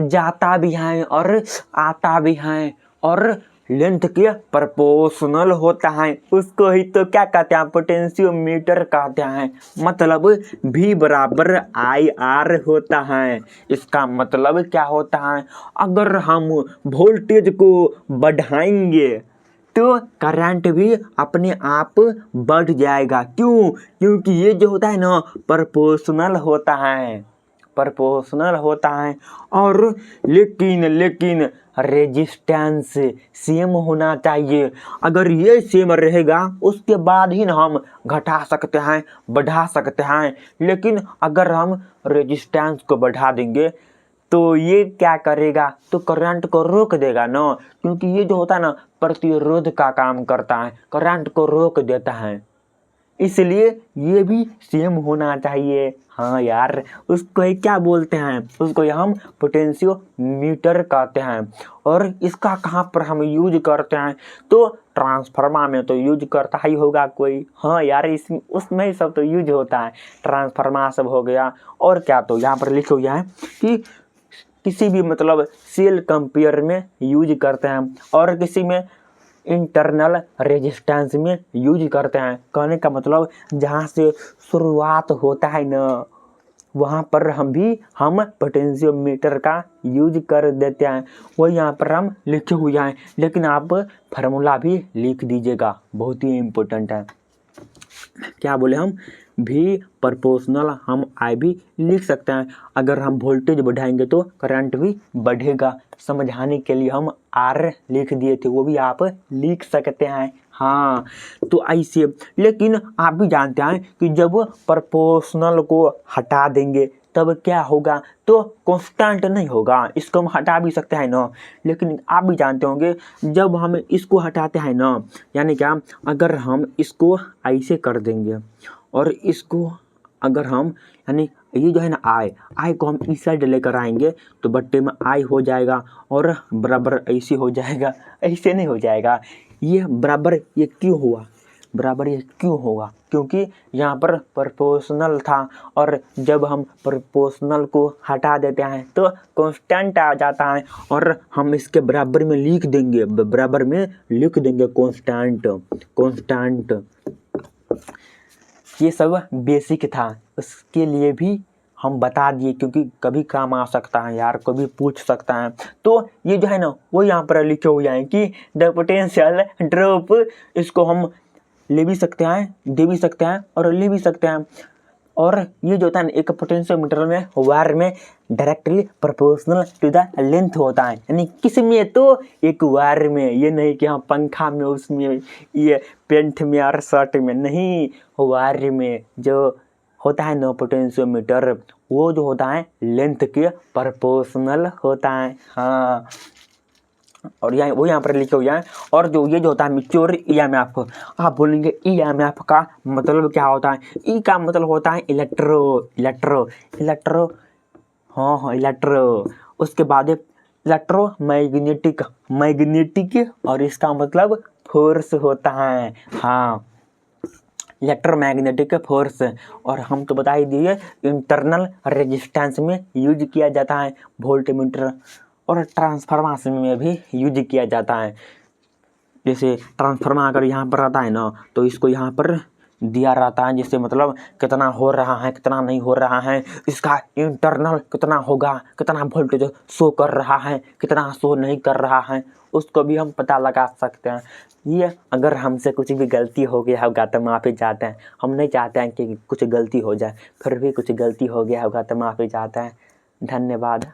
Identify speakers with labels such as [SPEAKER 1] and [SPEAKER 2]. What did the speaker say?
[SPEAKER 1] जाता भी है और आता भी है और लेंथ के प्रोपोर्शनल होता है, उसको ही तो क्या कहते हैं, पोटेंशियोमीटर कहते हैं। मतलब V बराबर IR होता है। इसका मतलब क्या होता है, अगर हम वोल्टेज को बढ़ाएंगे तो करंट भी अपने आप बढ़ जाएगा। क्यों? क्योंकि ये जो होता है ना प्रोपोर्शनल होता है, प्रोपोर्शनल होता है। और लेकिन रेजिस्टेंस सेम होना चाहिए। अगर ये सेम रहेगा उसके बाद ही ना हम घटा सकते हैं, बढ़ा सकते हैं। लेकिन अगर हम रेजिस्टेंस को बढ़ा देंगे तो ये क्या करेगा, तो करंट को रोक देगा ना, क्योंकि ये जो होता है ना प्रतिरोध का काम करता है, करंट को रोक देता है। इसलिए ये भी सेम होना चाहिए। हाँ यार, उसको ही क्या बोलते हैं, उसको हम पोटेंशियोमीटर कहते हैं। और इसका कहाँ पर हम यूज करते हैं, तो ट्रांसफार्मर में तो यूज करता ही होगा कोई। हाँ यार, इसमें उसमें ही सब तो यूज होता है, ट्रांसफार्मर सब हो गया। और क्या, तो यहाँ पर लिखा हुआ है कि किसी भी मतलब सेल कंपेयर में यूज करते हैं और किसी में इंटरनल रेजिस्टेंस में यूज करते हैं। कहने का मतलब जहाँ से शुरुआत होता है ना वहाँ पर हम पोटेंशियोमीटर का यूज कर देते हैं। वो यहाँ पर हम लिखे हुए हैं, लेकिन आप फार्मूला भी लिख दीजिएगा, बहुत ही इम्पोर्टेंट है। क्या बोले हम, भी प्रोपोर्शनल हम I भी लिख सकते हैं। अगर हम वोल्टेज बढ़ाएंगे तो करंट भी बढ़ेगा। समझाने के लिए हम R लिख दिए थे, वो भी आप लिख सकते हैं। हाँ, तो ऐसे। लेकिन आप भी जानते हैं कि जब प्रोपोर्शनल को हटा देंगे तब क्या होगा, तो कांस्टेंट नहीं होगा। इसको हम हटा भी सकते हैं ना, लेकिन आप भी जानते होंगे जब हम इसको हटाते हैं ना, यानी क्या, अगर हम इसको ऐसे कर देंगे और इसको अगर हम, यानी ये जो है ना आई को हम इस साइड लेकर आएंगे तो बट्टे में आई हो जाएगा और बराबर ऐसे हो जाएगा। ऐसे नहीं हो जाएगा, ये बराबर ये क्यों हुआ, बराबर ये क्यों होगा, क्योंकि यहाँ पर प्रोपोर्शनल था और जब हम प्रोपोर्शनल को हटा देते हैं तो कांस्टेंट आ जाता है और हम इसके बराबर में लिख देंगे, बराबर में लिख देंगे कांस्टेंट। कांस्टेंट ये सब बेसिक था, उसके लिए भी हम बता दिए क्योंकि कभी काम आ सकता है यार, कभी पूछ सकता है। तो ये जो है ना वो यहाँ पर लिखे हुए हैं कि द पोटेंशियल ड्रॉप, इसको हम ले भी सकते हैं, दे भी सकते हैं और ले भी सकते हैं। और ये जो होता है ना एक पोटेंशियोमीटर में वायर में directly proportional to the length होता है, यानी किस में, तो एक वायर में। ये नहीं कि हाँ पंखा में, उसमें, ये पेंट में और शर्ट में नहीं, वायर में जो होता है ना पोटेंशियोमीटर, वो जो होता है लेंथ के प्रोपोर्शनल होता है। हाँ, और यहाँ पर लिखे हुए हैं। और जो ये जो होता है मैच्योर EMF, आप बोलेंगे EMF का मतलब क्या होता है, ई का मतलब होता है इलेक्ट्रो। हाँ, इलेक्ट्रो। उसके बाद इलेक्ट्रोमैग्नेटिक, मैग्नेटिक, और इसका मतलब फोर्स होता है। हाँ, इलेक्ट्रोमैग्नेटिक फोर्स। और हम तो बता ही दिए इंटरनल रेजिस्टेंस में यूज किया जाता है वोल्टमीटर, और ट्रांसफार्मर में भी यूज किया जाता है। जैसे ट्रांसफार्मर अगर यहाँ पर रहता है ना तो इसको यहाँ पर दिया रहता है, जैसे मतलब कितना हो रहा है कितना नहीं हो रहा है, इसका इंटरनल कितना होगा, कितना वोल्टेज शो कर रहा है कितना शो नहीं कर रहा है, उसको भी हम पता लगा सकते हैं। ये अगर हमसे कुछ भी गलती हो गया होगा तो माफ़ी चाहते हैं। हम नहीं चाहते हैं कि कुछ गलती हो जाए, फिर भी कुछ गलती हो गया होगा तो माफ़ी चाहते हैं। धन्यवाद।